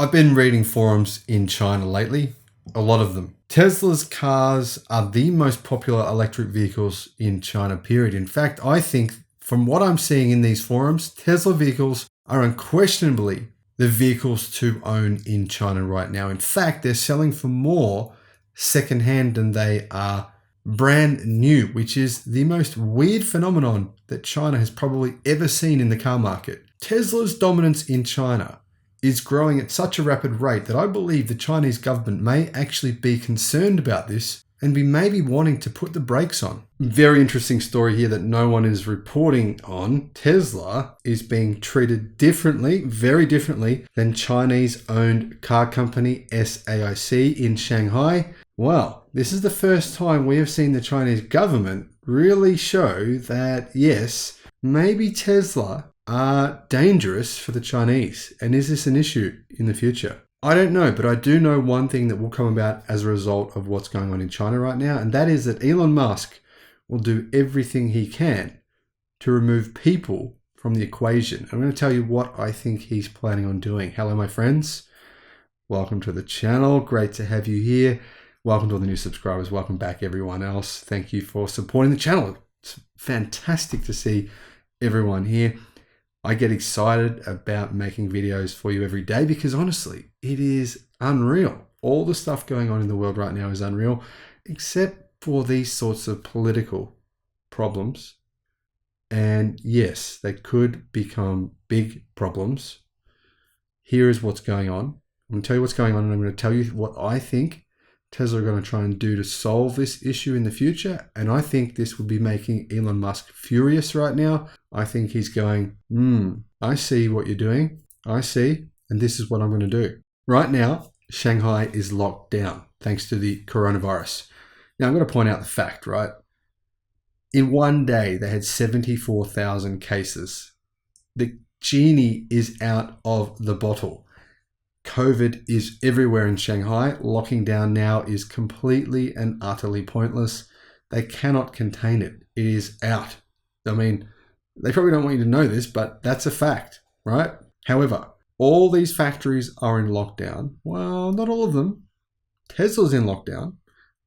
I've been reading forums in China lately, a lot of them. Tesla's cars are the most popular electric vehicles in China, period. In fact, I think from what I'm seeing in these forums, Tesla vehicles are unquestionably the vehicles to own in China right now. In fact, they're selling for more secondhand than they are brand new, which is the most weird phenomenon that China has probably ever seen in the car market. Tesla's dominance in China is growing at such a rapid rate that I believe the Chinese government may actually be concerned about this and be maybe wanting to put the brakes on. Very interesting story here that no one is reporting on. Tesla is being treated differently, very differently than Chinese-owned car company SAIC in Shanghai. Well, this is the first time we have seen the Chinese government really show that, yes, maybe Tesla are dangerous for the Chinese. And is this an issue in the future? I don't know, but I do know one thing that will come about as a result of what's going on in China right now, and that is that Elon Musk will do everything he can to remove people from the equation. I'm going to tell you what I think he's planning on doing. Hello, my friends. Welcome to the channel. Great to have you here. Welcome to all the new subscribers. Welcome back, everyone else. Thank you for supporting the channel. It's fantastic to see everyone here. I get excited about making videos for you every day because honestly, it is unreal. All the stuff going on in the world right now is unreal, except for these sorts of political problems. And yes, they could become big problems. Here is what's going on. I'm going to tell you what's going on, and I'm going to tell you what I think Tesla are going to try and do to solve this issue in the future. And I think this will be making Elon Musk furious right now. I think he's going, I see what you're doing. I see. And this is what I'm going to do. Right now, Shanghai is locked down thanks to the coronavirus. Now, I'm going to point out the fact, right? In one day, they had 74,000 cases. The genie is out of the bottle. COVID is everywhere in Shanghai. Locking down now is completely and utterly pointless. They cannot contain it. It is out. I mean, they probably don't want you to know this, but that's a fact, right? However, all these factories are in lockdown. Well, not all of them. Tesla's in lockdown.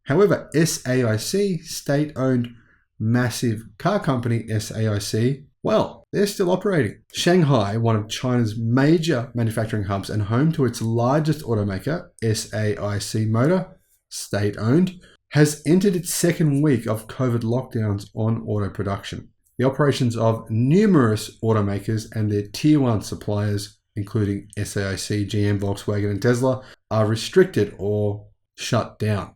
However, SAIC, state-owned massive car company SAIC, well, they're still operating. Shanghai, one of China's major manufacturing hubs and home to its largest automaker, SAIC Motor, state-owned, has entered its second week of COVID lockdowns on auto production. The operations of numerous automakers and their tier 1 suppliers, including SAIC, GM, Volkswagen, and Tesla, are restricted or shut down.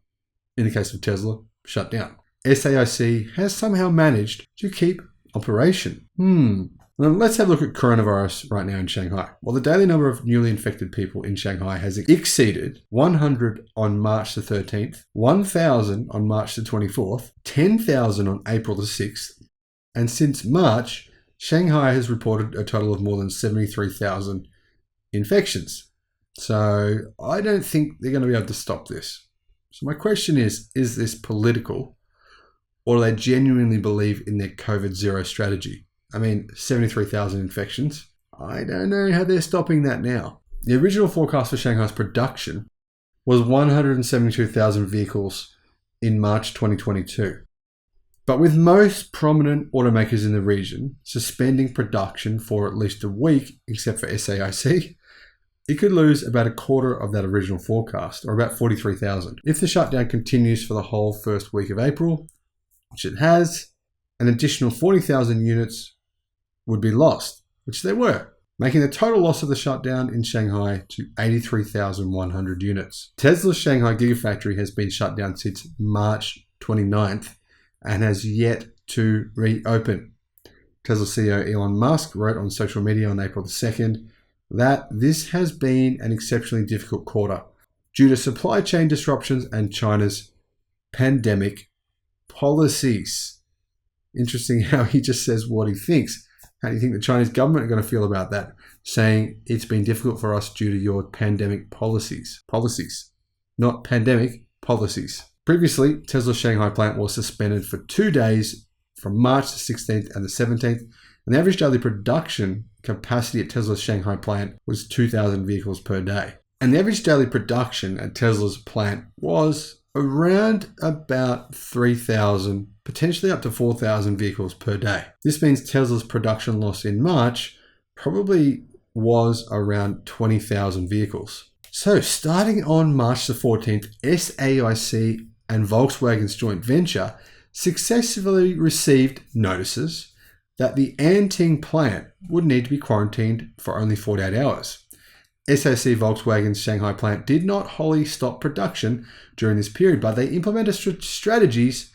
In the case of Tesla, shut down. SAIC has somehow managed to keep operation. Now let's have a look at coronavirus right now in Shanghai. Well, the daily number of newly infected people in Shanghai has exceeded 100 on March the 13th, 1,000 on March the 24th, 10,000 on April the 6th, and since March, Shanghai has reported a total of more than 73,000 infections. So I don't think they're going to be able to stop this. So my question is this political? Or do they genuinely believe in their COVID zero strategy? I mean, 73,000 infections. I don't know how they're stopping that now. The original forecast for Shanghai's production was 172,000 vehicles in March 2022. But with most prominent automakers in the region suspending production for at least a week, except for SAIC, it could lose about a quarter of that original forecast, or about 43,000. If the shutdown continues for the whole first week of April, which it has, an additional 40,000 units would be lost, which they were, making the total loss of the shutdown in Shanghai to 83,100 units. Tesla's Shanghai Gigafactory has been shut down since March 29th and has yet to reopen. Tesla CEO Elon Musk wrote on social media on April the 2nd that this has been an exceptionally difficult quarter due to supply chain disruptions and China's pandemic policies. Interesting how he just says what he thinks. How do you think the Chinese government are going to feel about that? Saying it's been difficult for us due to your pandemic policies. Policies, not pandemic, policies. Previously, Tesla's Shanghai plant was suspended for 2 days from March the 16th and the 17th, and the average daily production capacity at Tesla's Shanghai plant was 2,000 vehicles per day. And the average daily production at Tesla's plant was around about 3,000, potentially up to 4,000 vehicles per day. This means Tesla's production loss in March probably was around 20,000 vehicles. So starting on March the 14th, SAIC and Volkswagen's joint venture successfully received notices that the Anting plant would need to be quarantined for only 48 hours. SAIC Volkswagen's Shanghai plant did not wholly stop production during this period, but they implemented strategies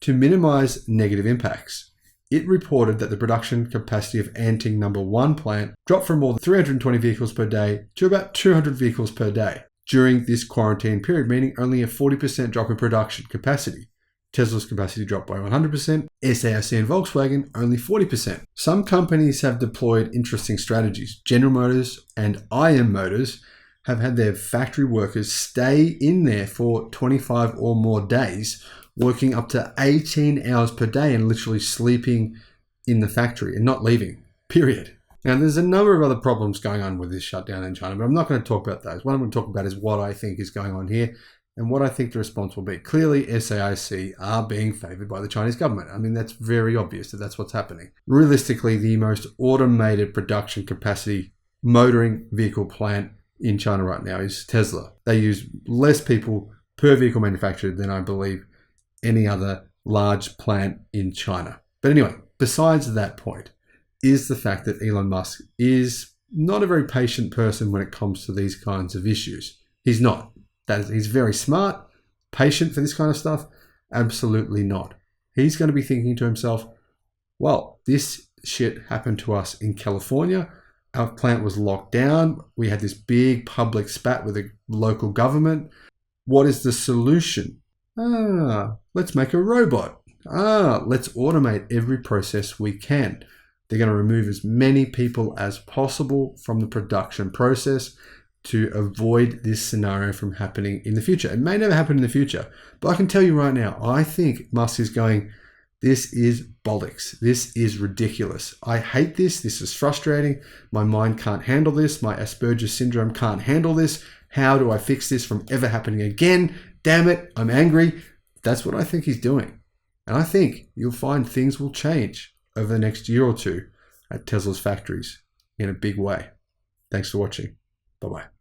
to minimize negative impacts. It reported that the production capacity of Anting No. 1 plant dropped from more than 320 vehicles per day to about 200 vehicles per day during this quarantine period, meaning only a 40% drop in production capacity. Tesla's capacity dropped by 100%, SAIC and Volkswagen only 40%. Some companies have deployed interesting strategies. General Motors and IM Motors have had their factory workers stay in there for 25 or more days, working up to 18 hours per day and literally sleeping in the factory and not leaving, period. Now, there's a number of other problems going on with this shutdown in China, but I'm not going to talk about those. What I'm going to talk about is what I think is going on here and what I think the response will be. Clearly, SAIC are being favored by the Chinese government. I mean, that's very obvious that that's what's happening. Realistically, the most automated production capacity motoring vehicle plant in China right now is Tesla. They use less people per vehicle manufactured than I believe any other large plant in China. But anyway, besides that point, is the fact that Elon Musk is not a very patient person when it comes to these kinds of issues. He's not. He's very smart, patient for this kind of stuff. Absolutely not. He's going to be thinking to himself, well, this shit happened to us in California. Our plant was locked down. We had this big public spat with the local government. What is the solution? Let's make a robot. Let's automate every process we can. They're going to remove as many people as possible from the production process to avoid this scenario from happening in the future. It may never happen in the future, but I can tell you right now, I think Musk is going, this is bollocks. This is ridiculous. I hate this. This is frustrating. My mind can't handle this. My Asperger's syndrome can't handle this. How do I fix this from ever happening again? Damn it, I'm angry. That's what I think he's doing. And I think you'll find things will change over the next year or two at Tesla's factories in a big way. Thanks for watching. Bye-bye.